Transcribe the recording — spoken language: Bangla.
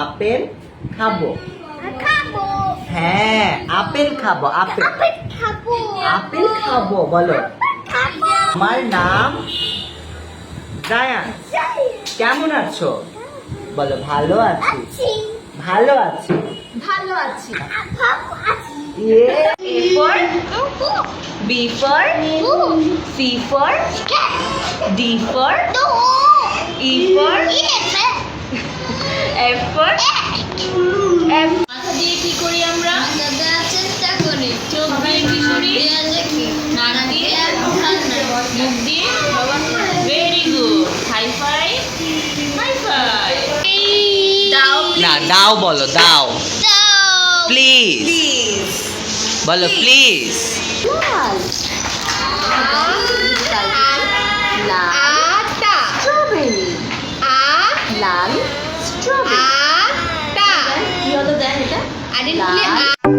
আপেল খাবো। খাবো। হ্যাঁ, আপেল খাবো। আপেল আপেল খাবো। আপেল খাবো বলো। খাবো। আমার নাম জায়ান। কেমন আছো? বলো ভালো আছি। আছি। ভালো আছি। ভালো আছি। ভালো আছি। A for B for C for D for E for F for F। মাথা দিয়ে কি করি আমরা? চেষ্টা করি। চোখ দিয়ে কি করি? নাক দিয়ে, মুখ দিয়ে। Very good. High five. High five. দাও না দাও বলো দাও। প্লিজ বলো প্লিজ। আটা। স্ট্রবেরি। লাল স্ট্রবেরি। কি হলো দেখ এটা? লাল